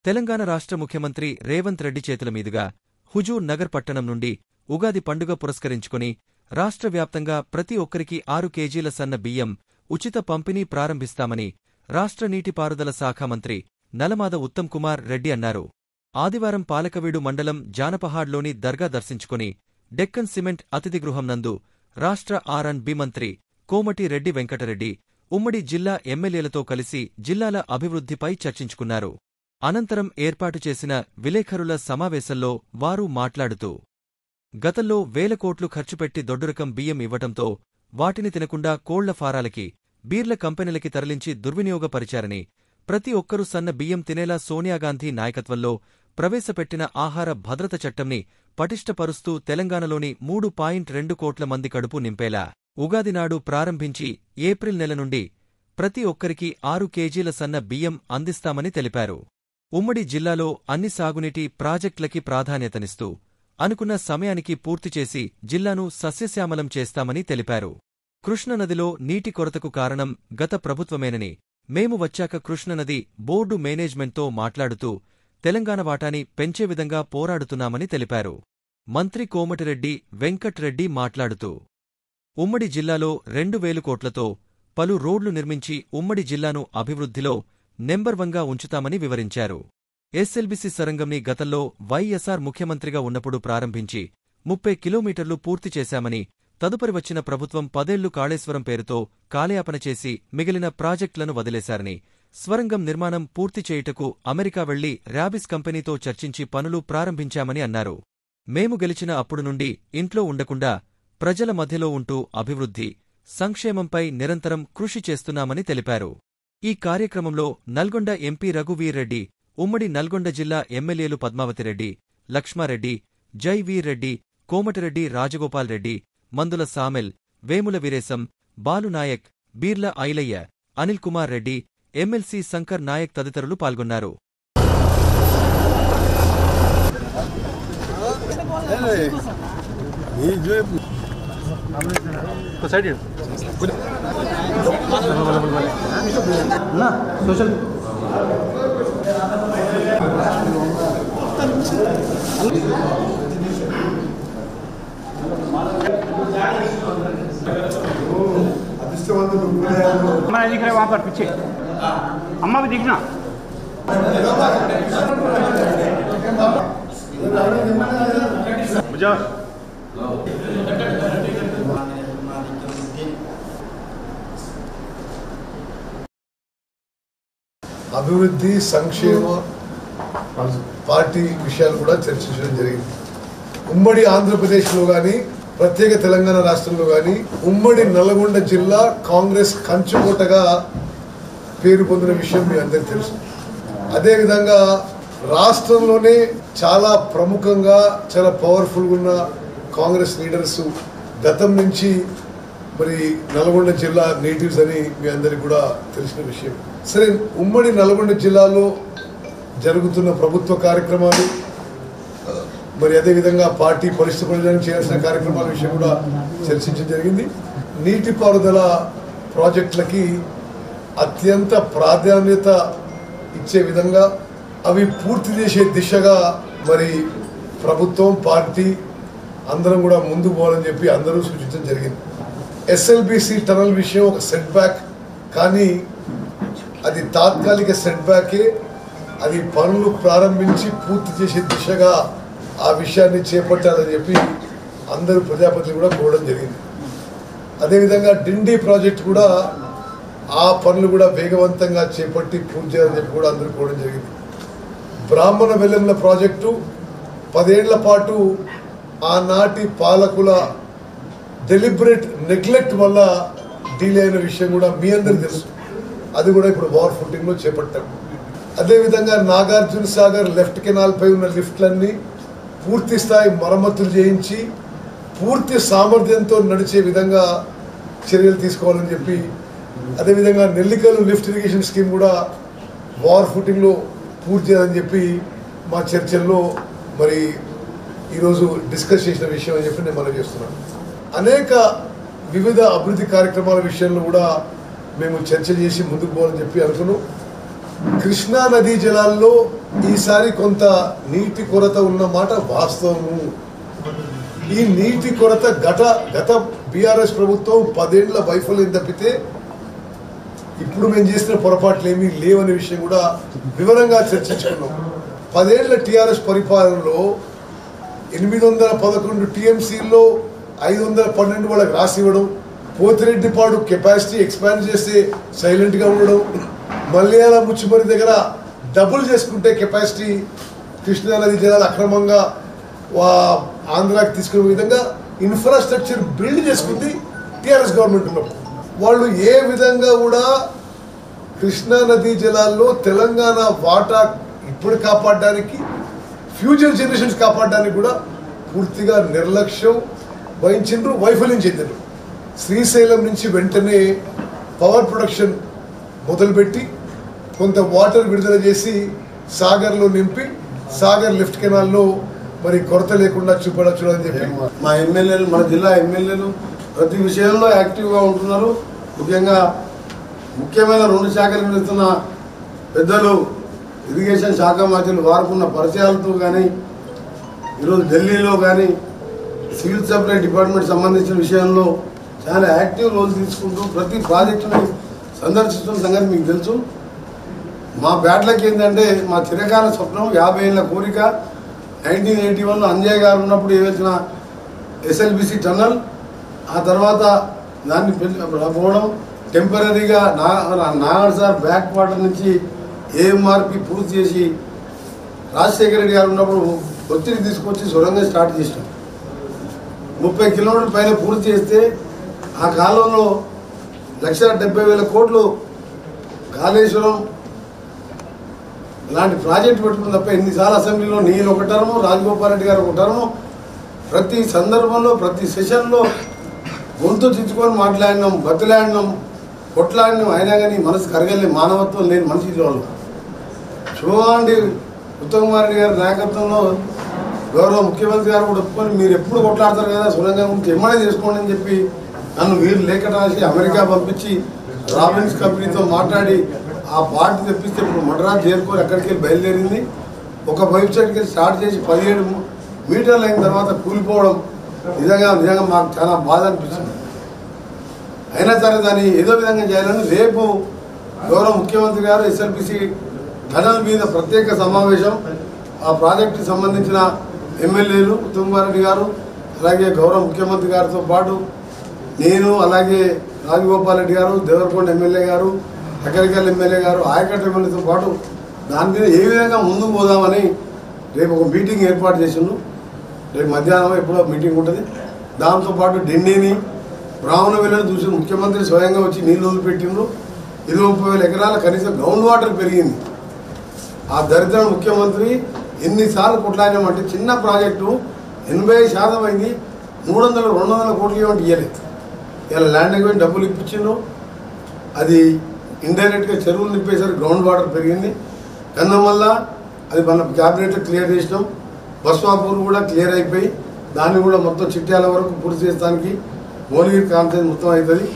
తెలంగాణ రాష్ట్ర ముఖ్యమంత్రి రేవంత్ రెడ్డి చేతుల మీదుగా హుజూర్ నగర్ పట్టణం నుండి ఉగాది పండుగ పురస్కరించుకుని రాష్ట్ర వ్యాప్తంగా ప్రతి ఒక్కరికి 6 కేజీల సన్న బియ్యం ఉచిత పంపిణీ ప్రారంభిస్తామని రాష్ట్ర నీటిపారుదల శాఖ మంత్రి నలమాద ఉత్తమ్ కుమార్ రెడ్డి అన్నారు. ఆదివారం పాలకవీడు మండలం జానపహాడ్లోని దర్గా దర్శించుకుని డెక్కన్ సిమెంట్ అతిథి గృహం నందు రాష్ట్ర ఆర్&బి మంత్రి కోమటిరెడ్డి వెంకటరెడ్డి ఉమ్మడి జిల్లా ఎమ్మెల్యేలతో కలిసి జిల్లాల అభివృద్ధిపై చర్చించుకున్నారు. అనంతరం ఏర్పాటు చేసిన విలేఖరుల సమావేశంలో వారు మాట్లాడుతూ గతంలో వేల కోట్లు ఖర్చుపెట్టి దొడ్డురకం బియ్యం ఇవ్వటంతో వాటిని తినకుండా కోళ్ల ఫారాలకి, బీర్ల కంపెనీలకి తరలించి దుర్వినియోగపరిచారని, ప్రతి ఒక్కరూ సన్న బియ్యం తినేలా సోనియాగాంధీ నాయకత్వంలో ప్రవేశపెట్టిన ఆహార భద్రత చట్టంని పటిష్టపరుస్తూ తెలంగాణలోని 3.2 కోట్ల మంది కడుపు నింపేలా ఉగాది నాడు ప్రారంభించి ఏప్రిల్ నెల నుండి ప్రతి ఒక్కరికి 6 కేజీల సన్న బియ్యం అందిస్తామని తెలిపారు. ఉమ్మడి జిల్లాలో అన్ని సాగునీటి ప్రాజెక్టులకి ప్రాధాన్యతనిస్తూ అనుకున్న సమయానికి పూర్తిచేసి జిల్లాను సస్యశ్యామలం చేస్తామని తెలిపారు. కృష్ణనదిలో నీటి కొరతకు కారణం గత ప్రభుత్వమేనని, మేము వచ్చాక కృష్ణనది బోర్డు మేనేజ్మెంట్తో మాట్లాడుతూ తెలంగాణ వాటాని పెంచే విధంగా పోరాడుతున్నామని తెలిపారు. మంత్రి కోమటిరెడ్డి వెంకట్రెడ్డి మాట్లాడుతూ ఉమ్మడి జిల్లాలో 2,000 కోట్లతో పలు రోడ్లు నిర్మించి ఉమ్మడి జిల్లాను అభివృద్ధిలో నెంబర్ 1గా ఉంచుతామని వివరించారు. ఎస్ఎల్బీసీ సొరంగంని గతంలో వైఎస్ఆర్ ముఖ్యమంత్రిగా ఉన్నప్పుడు ప్రారంభించి 30 కిలోమీటర్లు పూర్తి చేశామని, తదుపరి వచ్చిన ప్రభుత్వం 10 ఏళ్లు కాళేశ్వరం పేరుతో కాలయాపన చేసి మిగిలిన ప్రాజెక్టులను వదిలేశారని, స్వరంగం నిర్మాణం పూర్తి చేయుటకు అమెరికా వెళ్లి ర్యాబిస్ కంపెనీతో చర్చించి పనులు ప్రారంభించామని అన్నారు. మేము గెలిచిన అప్పుడు నుండి ఇంట్లో ఉండకుండా ప్రజల మధ్యలో ఉంటూ అభివృద్ధి, సంక్షేమంపై నిరంతరం కృషి చేస్తున్నామని తెలిపారు. ఈ కార్యక్రమంలో నల్గొండ ఎంపీ రఘువీర్రెడ్డి, ఉమ్మడి నల్గొండ జిల్లా ఎమ్మెల్యేలు పద్మావతిరెడ్డి, లక్ష్మారెడ్డి, జైవీర్రెడ్డి, కోమటిరెడ్డి రాజగోపాల్ రెడ్డి, మందుల సామెల్, వేముల వీరేశం, బాలునాయక్, బీర్ల ఐలయ్య, అనిల్ కుమార్ రెడ్డి, ఎమ్మెల్సీ శంకర్ నాయక్ తదితరులు పాల్గొన్నారు. हमारा दिख रहा है वहाँ पर पीछे, अम्मा भी दिखना। అభివృద్ధి, సంక్షేమ పార్టీ విషయాలు కూడా చర్చించడం జరిగింది. ఉమ్మడి ఆంధ్రప్రదేశ్లో కానీ, ప్రత్యేక తెలంగాణ రాష్ట్రంలో కానీ ఉమ్మడి నల్గొండ జిల్లా కాంగ్రెస్ కంచుకోటగా పేరు పొందిన విషయం మీ అందరికీ తెలుసు. అదేవిధంగా రాష్ట్రంలోనే చాలా ప్రముఖంగా, చాలా పవర్ఫుల్గా ఉన్న కాంగ్రెస్ లీడర్స్ గతం నుంచి మరి నల్గొండ జిల్లా నేటివ్స్ అని మీ అందరికీ కూడా తెలిసిన విషయం. సరే, ఉమ్మడి నల్గొండ జిల్లాలో జరుగుతున్న ప్రభుత్వ కార్యక్రమాలు, మరి అదేవిధంగా పార్టీ పరిస్థితులను చేయాల్సిన కార్యక్రమాల విషయం కూడా చర్చించడం జరిగింది. నీటిపారుదల ప్రాజెక్టులకి అత్యంత ప్రాధాన్యత ఇచ్చే విధంగా అవి పూర్తి చేసే దిశగా మరి ప్రభుత్వం, పార్టీ అందరం కూడా ముందుకు పోవాలని చెప్పి అందరూ సూచించడం జరిగింది. ఎస్ఎల్బీసీ టనల్ విషయం ఒక సెట్ బ్యాక్, కానీ అది తాత్కాలిక సెట్ బ్యాకే. అది పనులు ప్రారంభించి పూర్తి చేసే దిశగా ఆ విషయాన్ని చేపట్టాలని చెప్పి అందరూ ప్రజాప్రతినిధులు కూడా కోరడం జరిగింది. అదేవిధంగా డిండి ప్రాజెక్ట్ కూడా ఆ పనులు కూడా వేగవంతంగా చేపట్టి పూర్తి చేయాలని చెప్పి కూడా అందరూ కోరడం జరిగింది. బ్రాహ్మణ వెల్లెంల ప్రాజెక్టు 10 ఏళ్ల పాటు ఆనాటి పాలకుల డెలిబరేట్ నెగ్లెక్ట్ వల్ల డీలే అయిన విషయం కూడా మీ అందరికీ తెలుసు. అది కూడా ఇప్పుడు వార్ ఫుటింగ్లో చేపట్టాం. అదేవిధంగా నాగార్జున సాగర్ లెఫ్ట్ కెనాల్ పై ఉన్న లిఫ్ట్లన్నీ పూర్తి స్థాయి మరమ్మతులు చేయించి పూర్తి సామర్థ్యంతో నడిచే విధంగా చర్యలు తీసుకోవాలని చెప్పి, అదేవిధంగా నెల్లికల్లు లిఫ్ట్ ఇరిగేషన్ స్కీమ్ కూడా వార్ ఫుటింగ్లో పూర్తి చేయాలని చెప్పి మా చర్చల్లో మరి ఈరోజు డిస్కస్ చేసిన విషయం అని చెప్పి నేను మనవి చేస్తున్నాను. అనేక వివిధ అభివృద్ధి కార్యక్రమాల విషయంలో కూడా మేము చర్చ చేసి ముందుకు పోవాలని చెప్పి అనుకున్నాం. కృష్ణా నదీ జలాల్లో ఈసారి కొంత నీటి కొరత ఉన్న మాట వాస్తవము. ఈ నీటి కొరత గత బీఆర్ఎస్ ప్రభుత్వం 10 ఏళ్ల వైఫల్యం తప్పితే ఇప్పుడు మేము చేసిన పొరపాట్లు ఏమీ లేవనే విషయం కూడా వివరంగా చర్చించుకున్నాం. 10 ఏళ్ల టీఆర్ఎస్ పరిపాలనలో 811 టీఎంసీల్లో 512 వాళ్ళకి రాసి ఇవ్వడం, పోతిరెడ్డిపాడు కెపాసిటీ ఎక్స్పాండ్ చేస్తే సైలెంట్గా ఉండడం, మలయాళ ముచ్చిమరి దగ్గర డబుల్ చేసుకుంటే కెపాసిటీ కృష్ణా నది జలాలు అక్రమంగా ఆంధ్రాకి తీసుకునే విధంగా ఇన్ఫ్రాస్ట్రక్చర్ బిల్డ్ చేసుకుంది టీఆర్ఎస్ గవర్నమెంట్ ఉన్నప్పుడు. వాళ్ళు ఏ విధంగా కూడా కృష్ణా నదీ జలాల్లో తెలంగాణ వాటా ఇప్పుడు కాపాడడానికి, ఫ్యూచర్ జనరేషన్స్ కాపాడడానికి కూడా పూర్తిగా నిర్లక్ష్యం వహించారు, వైఫల్యం చెందారు. శ్రీశైలం నుంచి వెంటనే పవర్ ప్రొడక్షన్ మొదలుపెట్టి కొంత వాటర్ విడుదల చేసి సాగర్లో నింపి సాగర్ లిఫ్ట్ కెనాల్లో మరి కొరత లేకుండా చూపడచ్చు అని చెప్పి మా ఎమ్మెల్యేలు, మన జిల్లా ఎమ్మెల్యేలు ప్రతి విషయంలో యాక్టివ్గా ఉంటున్నారు. ముఖ్యమైన 2 శాఖలు వెళుతున్న పెద్దలు, ఇరిగేషన్ శాఖ మంత్రులు వారుకున్న పరిచయాలతో కానీ, ఈరోజు ఢిల్లీలో కానీ సివిల్ సప్లై డిపార్ట్మెంట్ సంబంధించిన విషయంలో చాలా యాక్టివ్ రోల్ తీసుకుంటూ ప్రతి ప్రాజెక్టుని సందర్శిస్తున్న సంగతి మీకు తెలుసు. మా బ్యాట్లకి ఏంటంటే మా చిరకాల స్వప్నం, 50 ఏళ్ళ కోరిక, 1981లో అంజయ్ గారు ఉన్నప్పుడు ఏవైనా ఎస్ఎల్బిసి టన్నల్, ఆ తర్వాత దాన్ని పోవడం, టెంపరీగా నాగర్ సార్ బ్యాక్ వాటర్ నుంచి ఏఎంఆర్పి పూర్తి చేసి రాజశేఖర రెడ్డి గారు ఉన్నప్పుడు ఒత్తిడి తీసుకొచ్చి సొరంగం స్టార్ట్ చేసినాం. 30 కిలోమీటర్ల పైన పూర్తి చేస్తే ఆ కాలంలో 1,70,000 కోట్లు కాళేశ్వరం లాంటి ప్రాజెక్టు పెట్టుకుని తప్ప ఎన్నిసార్లు అసెంబ్లీలో నేను ఒక టర్ము, రాజగోపాల్ రెడ్డి గారు ఒక టర్ము, ప్రతి సందర్భంలో ప్రతి సెషన్లో గొంతు చిచ్చుకొని మాట్లాడినాం, బతులాడినాం, కొట్లాడినాం. అయినా కానీ మనసు కరగలే, మానవత్వం లేని మనిషి వాళ్ళు. శుభవాండి ఉత్తమ్ కుమార్ రెడ్డి గారి నాయకత్వంలో గౌరవ ముఖ్యమంత్రి గారు కూడా ఒప్పుకొని మీరు ఎప్పుడు కొట్లాడతారు కదా సొరంగం గురించి ఎమ్మడే చేసుకోండి అని చెప్పి నన్ను వీరు లేఖ రాసి అమెరికా పంపించి రాబిన్స్ కంపెనీతో మాట్లాడి ఆ పార్టీ తెప్పిస్తే ఇప్పుడు మద్రాసు చేరుకొని అక్కడికి వెళ్ళి బయలుదేరింది. ఒక వెబ్సైట్కి వెళ్ళి స్టార్ట్ చేసి 17 మీటర్లు అయిన తర్వాత కూలిపోవడం నిజంగా మాకు చాలా బాధ అనిపిస్తుంది. అయినా సరే దాన్ని ఏదో విధంగా చేయాలని రేపు గౌరవ ముఖ్యమంత్రి గారు ఎస్ఎల్బిసి టనల్ మీద ప్రత్యేక సమావేశం, ఆ ప్రాజెక్టుకి సంబంధించిన ఎమ్మెల్యేలు ఉత్తమ్ కుమార్ రెడ్డి గారు, అలాగే గౌరవ ముఖ్యమంత్రి గారితో పాటు నేను, అలాగే రాజగోపాల్ రెడ్డి గారు, దేవరకొండ ఎమ్మెల్యే గారు, అక్కడికల్ ఎమ్మెల్యే గారు, ఆయకట్ట ఎమ్మెల్యేతో పాటు దాని మీద ఏ విధంగా ముందుకు పోదామని రేపు ఒక మీటింగ్ ఏర్పాటు చేసిండు. రేపు మధ్యాహ్నం ఎప్పుడో మీటింగ్ ఉంటుంది. దాంతోపాటు ఢిల్లీని బ్రాహ్మణ విలువను చూసి ముఖ్యమంత్రి స్వయంగా వచ్చి నీళ్ళు వదిలిపెట్టిండ్రు. 30,000 ఎకరాల కనీసం గ్రౌండ్ వాటర్ పెరిగింది. ఆ దరిద్ర ముఖ్యమంత్రి ఎన్నిసార్లు కొట్లాడినామంటే చిన్న ప్రాజెక్టు 80% అయింది, 300-200 కోట్లు ఏమంటే ఇవ్వలేదు. ఇలా ల్యాండ్ అగ్రిమెంట్ డబ్బులు ఇప్పించిండ్రు, అది ఇండైరెక్ట్గా చెరువులు నింపేసరికి గ్రౌండ్ వాటర్ పెరిగింది. కన్నమల్ల అది మన క్యాబినెట్లో క్లియర్ చేసినాం. బస్వాపూర్ కూడా క్లియర్ అయిపోయి దాన్ని కూడా మొత్తం చిట్యాల వరకు పూర్తి చేయడానికి భువనగిరి కాన్ఫరెన్స్ మొత్తం అవుతుంది.